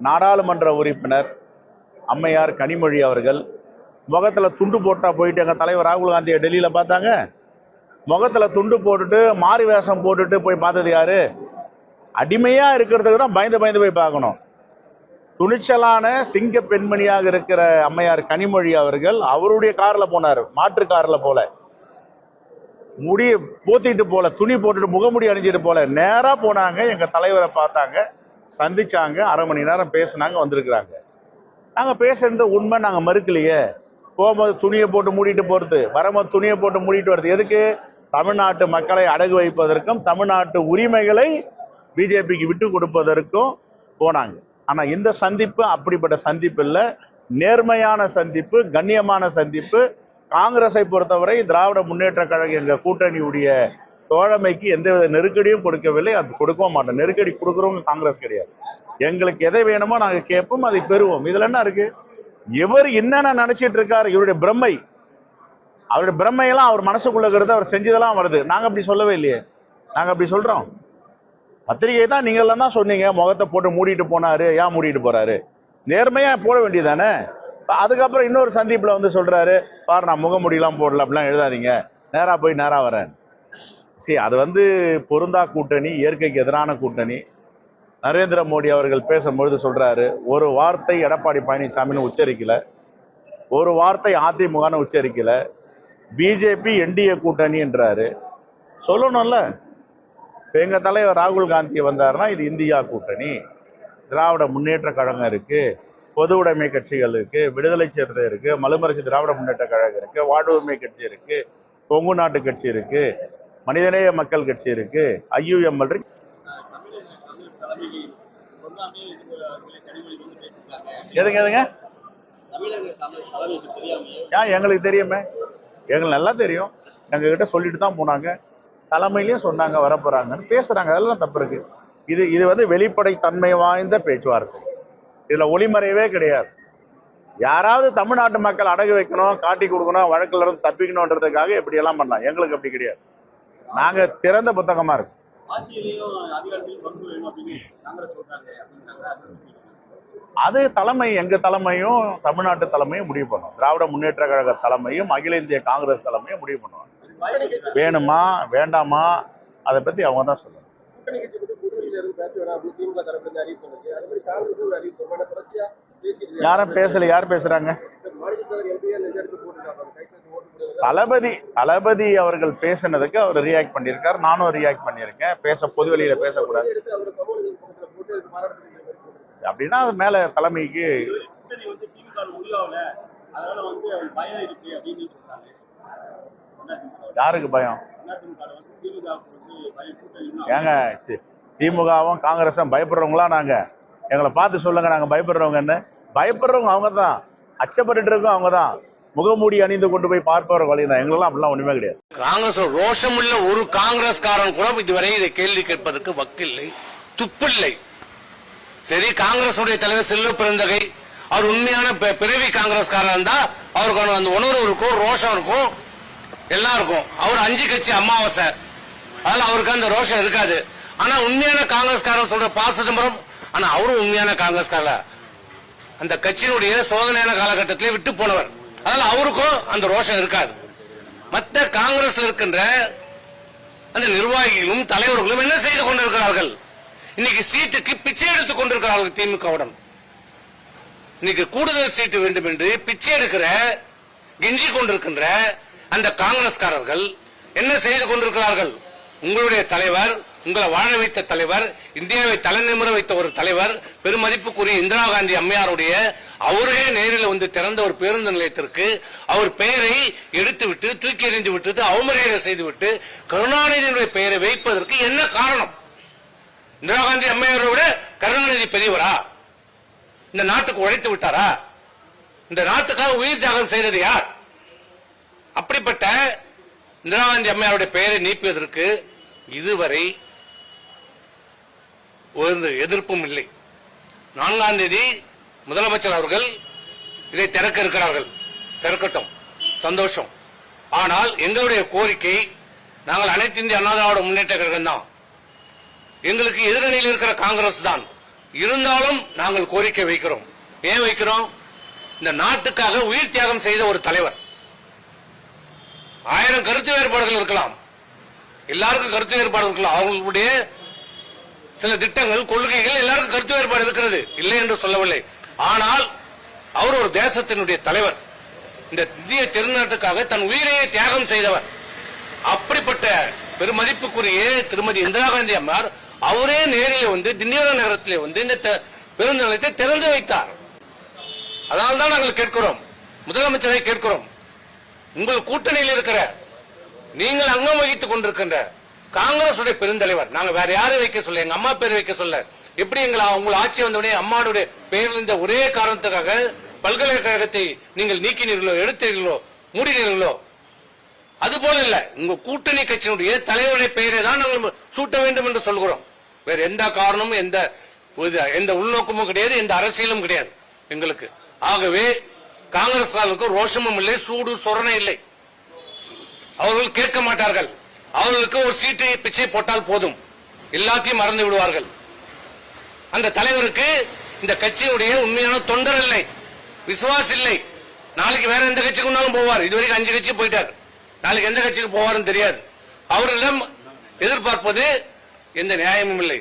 நாடாளுமன்ற உறுப்பினர் அம்மையார் கனிமொழி அவர்கள் முகத்துல துண்டு போட்டா போயிட்டு எங்க தலைவர் ராகுல் காந்தியை டெல்லியில பார்த்தாங்க. முகத்துல துண்டு போட்டுட்டு மாறு வேஷம் போட்டுட்டு போய் பார்த்தது யாரு? அடிமையா இருக்கிறதுக்கு தான் பயந்து பயந்து போய் பார்க்கணும். துணிச்சலான சிங்க பெண்மணியாக இருக்கிற அம்மையார் கனிமொழி அவர்கள் அவருடைய கார்ல போனார், மாற்று கார்ல போல, முடி போத்திட்டு போல, துணி போட்டுட்டு முகமுடி அணிஞ்சிட்டு போல, நேரா போனாங்க. எங்க தலைவரை பார்த்தாங்க, சந்திச்சாங்க, அரை மணி நேரம் பேசினாங்க, வந்திருக்கிறாங்க. நாங்க பேசுறது உண்மை, நாங்க மறுக்கலையே. போகும்போது துணியை போட்டு மூடிட்டு போறது, வரும்போது துணியை போட்டு மூடிட்டு வருது. எதுக்கு? தமிழ்நாட்டு மக்களை அடகு வைப்பதற்கும் தமிழ்நாட்டு உரிமைகளை பிஜேபிக்கு விட்டு கொடுப்பதற்கும் போனாங்க. ஆனா இந்த சந்திப்பு அப்படிப்பட்ட சந்திப்பு இல்லை, நேர்மையான சந்திப்பு, கண்ணியமான சந்திப்பு. காங்கிரஸை பொறுத்தவரை திராவிட முன்னேற்ற கழகம் எங்க கூட்டணியுடைய தோழமைக்கு எந்தவித நெருக்கடியும் கொடுக்கவில்லை, அது கொடுக்கவும் மாட்டோம். நெருக்கடி கொடுக்குறவங்க காங்கிரஸ் கிடையாது. எங்களுக்கு எதை வேணுமோ நாங்க கேட்போம், அதை பெறுவோம். இதுல என்ன இருக்கு? இவர் என்னென்ன நினைச்சிட்டு இருக்காரு, இவருடைய பிரம்மை, அவருடைய பிரம்மையெல்லாம் அவர் மனசுக்குள்ள இருக்கிறது, அவர் செஞ்சதெல்லாம் வருது. நாங்க அப்படி சொல்லவே இல்லையே. நாங்க அப்படி சொல்றோம். பத்திரிகை தான் நீங்க எல்லாம் தான் சொன்னீங்க, முகத்தை போட்டு மூடிட்டு போனாரு, ஏன் மூடிட்டு போறாரு? நேர்மையா போட வேண்டியதானே. அதுக்கப்புறம் இன்னொரு சந்திப்புல வந்து சொல்றாரு, பாரு நான் முகமுடியெல்லாம் போடல, அப்படிலாம் எழுதாதீங்க, நேரா போய் நேரா வரேன். சரி, அது வந்து பொருந்தா கூட்டணி, இயற்கைக்கு எதிரான கூட்டணி. நரேந்திர மோடி அவர்கள் பேசும்பொழுது சொல்றாரு, ஒரு வார்த்தை எடப்பாடி பழனிசாமின்னு உச்சரிக்கல, ஒரு வார்த்தை அதிமுகன்னு உச்சரிக்கல, பிஜேபி என்டிஏ கூட்டணின்றாரு. சொல்லணும்ல. எங்க தலைவர் ராகுல் காந்தி வந்தாருன்னா இது இந்தியா கூட்டணி, திராவிட முன்னேற்ற கழகம் இருக்கு, பொது உடைமை கட்சிகள் இருக்கு, விடுதலை சிறுத்தை இருக்கு, மலுமரசி திராவிட முன்னேற்ற கழகம் இருக்கு, வாழ்வுரிமை கட்சி இருக்கு, கொங்கு நாட்டு கட்சி இருக்கு, மனிதநேய மக்கள் கட்சி இருக்கு, IUML இருக்கு. எதுங்க எங்களுக்கு தெரியுமே, எங்களுக்கு நல்லா தெரியும். எங்க கிட்ட சொல்லிட்டு தான் போனாங்க, தலைமையிலயும் சொன்னாங்க வரப்போறாங்கன்னு பேசுறாங்க. அதெல்லாம் தப்பு இருக்கு. இது வந்து வெளிப்படை தன்மை வாய்ந்த பேச்சுவார்த்தை. இதுல ஒளிமறைவே கிடையாது. யாராவது தமிழ்நாட்டு மக்கள் அடகு வைக்கணும், காட்டி கொடுக்கணும், வழக்குல இருந்து தப்பிக்கணும்ன்றதுக்காக எப்படி எல்லாம் பண்ணலாம். எங்களுக்கு அப்படி கிடையாது. நாங்க திறந்த புத்தகமா இருக்கோம். அது தலைமை, எங்க தலைமையும் தமிழ்நாட்டு தலைமையும் முடிவு பண்ணும். திராவிட முன்னேற்ற கழக தலைமையும் அகில இந்திய காங்கிரஸ் தலைமையும் முடிவு பண்ணுவாங்க. வேணுமா வேண்டாமா அதை பத்தி அவங்க தான் சொல்லணும். யாரும் பேசல. யார் பேசுறாங்க? தளபதி அவர்கள் பேசினதுக்கு அவர் ரியாக்ட் பண்ணியிருக்காரு, நானும் ரியாக்ட் பண்ணியிருக்கேன். பொதுவெளியில பேசக்கூடாது அப்படின்னா அது மேல தலைமைக்கு யாருக்கு பயம்? ஏங்க திமுகவும் காங்கிரஸும் பயப்படுறவங்களா? நாங்க எங்களை பார்த்து சொல்லுங்க, நாங்க பயப்படுறவங்கன்னு. பயப்படுறவங்க அவங்க தான், அச்சப்பட்டு இருக்கோம் அவங்க தான். முகமூடி அணிந்து கொண்டு போய் பார்ப்பவர் வழி தான். எங்களெல்லாம் அப்படிலாம் ஒண்ணுமே கிடையாது. காங்கிரஸ் ரோஷம் உள்ள ஒரு காங்கிரஸ்காரன் கூட இதுவரை இதை கேள்வி கேட்பதற்கு வக்கில்லை, துப்பில்லை. சரி, காங்கிரஸ் தலைவர் செல்வ பெருந்தகை அவர் உண்மையான பிறவி காங்கிரஸ்காரன் இருந்தா அவருக்கு அந்த உணர்வு இருக்கும், ரோஷம் இருக்கும், எல்லாம் இருக்கும். அவர் 5 கட்சி அமாவாசை, அதனால அவருக்கு அந்த ரோஷம் இருக்காது. ஆனா உண்மையான காங்கிரஸ்காரன் சொல்ற ப. சிதம்பரம், ஆனா அவரும் உண்மையான காங்கிரஸ்காரர், அந்த கட்சியினுடைய சோதனையான காலகட்டத்திலே விட்டு போனவர். அதனால அவருக்கும் அந்த ரோஷம் இருக்காது. மற்ற காங்கிரஸ்ல இருக்கின்ற அந்த நிர்வாகிகளும் தலைவர்களும் என்ன செய்து கொண்டிருக்கிறார்கள்? இன்னைக்கு சீட்டுக்கு பிச்சை எடுத்துக் கொண்டிருக்கிறார்கள். திமுகவுடன் இன்னைக்கு கூடுதல் சீட்டு வேண்டும் என்று பிச்சை எடுக்கிற, கெஞ்சி கொண்டிருக்கின்ற அந்த காங்கிரஸ்காரர்கள் என்ன செய்து கொண்டிருக்கிறார்கள்? உங்களுடைய தலைவர், உங்களை வாழ வைத்த தலைவர், இந்தியாவை தலைநிமிர வைத்த ஒரு தலைவர், பெருமதிப்புக்குரிய இந்திரா காந்தி அம்மையாருடைய அவரே நேரில் வந்து திறந்த ஒரு பேருந்து நிலையத்திற்கு அவர் பெயரை எடுத்துவிட்டு தூக்கி எறிந்து விட்டு அவமரியாதை செய்துவிட்டு கருணாநிதியினுடைய பெயரை வைப்பதற்கு என்ன காரணம்? இந்திரா காந்தி அம்மையாரை விட கருணாநிதி பெரியவரா? இந்த நாட்டுக்கு உழைத்து விட்டாரா? இந்த நாட்டுக்காக உயிர் தியாகம் செய்தது யார்? அப்படிப்பட்ட இந்திரா காந்தி அம்மையாருடைய பெயரை நீக்குவதற்கு இதுவரை ஒரு எதிர்ப்பும் இல்லை. 4ஆம் தேதி முதலமைச்சர் அவர்கள் இதை திறக்க இருக்கிறார்கள். திறக்கட்டும், சந்தோஷம். ஆனால் எங்களுடைய கோரிக்கை, நாங்கள் அனைத்து இந்திய அண்ணா திராவிட முன்னேற்ற கழகம் தான், எங்களுக்கு எதிரணியில் இருக்கிற காங்கிரஸ் தான், இருந்தாலும் நாங்கள் கோரிக்கை வைக்கிறோம். ஏன் வைக்கிறோம்? இந்த நாட்டுக்காக உயிர் தியாகம் செய்த ஒரு தலைவர். 1000 கருத்து வேறுபாடுகள் இருக்கலாம், எல்லாருக்கும் கருத்து வேறுபாடு இருக்கலாம், அவங்களுடைய சில திட்டங்கள் கொள்கைகள் எல்லாருக்கும் கருத்து வேறுபாடு இருக்கிறது, இல்லை என்று சொல்லவில்லை. ஆனால் அவர் ஒரு தேசத்தினுடைய தலைவர், இந்த இந்திய திருநாட்டுக்காக தன் உயிரையே தியாகம் செய்தவர். அப்படிப்பட்ட பெருமதிப்புக்குரிய திருமதி இந்திரா காந்தி அம்மார் அவரே நேரில் வந்து திண்டிவனம் நகரத்திலே வந்து இந்த பேருந்து நிலையத்தை திறந்து வைத்தார். அதனால்தான் நாங்கள் கேட்கிறோம், முதலமைச்சரை கேட்கிறோம், உங்கள் கூட்டணியில் இருக்கிற நீங்கள் அங்கம் வகித்துக் கொண்டிருக்கின்ற காங்கிரஸ் பெருந்தலைவர், நாங்க வேற யாரும் வைக்க சொல்ல, எங்க அம்மா பேர் வைக்க சொல்ல, எப்படி எங்களை உங்கள் ஆட்சி வந்தவுடனே அம்மாவுடைய பெயரில் இருந்த ஒரே காரணத்துக்காக பல்கலைக்கழகத்தை நீங்கள் நீக்கினீர்களோ, எடுத்தீர்களோ, மூடினீர்களோ? அதுபோல இல்ல, உங்க கூட்டணி கட்சியினுடைய தலைவருடைய பெயரை தான் நாங்கள் சூட்ட வேண்டும் என்று சொல்கிறோம். வேற எந்த காரணமும் எந்த உள்நோக்கமும் கிடையாது, எந்த அரசியலும் கிடையாது எங்களுக்கு. ஆகவே காங்கிரஸ்காரர்களுக்கு ரோஷமும் இல்லை, சூடு சொரணை இல்லை. அவர்கள் கேட்க மாட்டார்கள். அவர்களுக்கு ஒரு சீட்டை பிச்சை போட்டால் போதும், எல்லாத்தையும் மறந்து விடுவார்கள். அந்த தலைவருக்கு இந்த கட்சியுடைய உண்மையான தொண்டர் இல்லை, விசுவாஸ் இல்லை. நாளைக்கு வேற எந்த கட்சிக்கு முன்னாலும் போவார். இதுவரைக்கும் 5 கட்சி போயிட்டார், நாளைக்கு எந்த கட்சிக்கு போவாருன்னு தெரியாது. அவர்களிடம் எதிர்பார்ப்பது எந்த நியாயமும் இல்லை.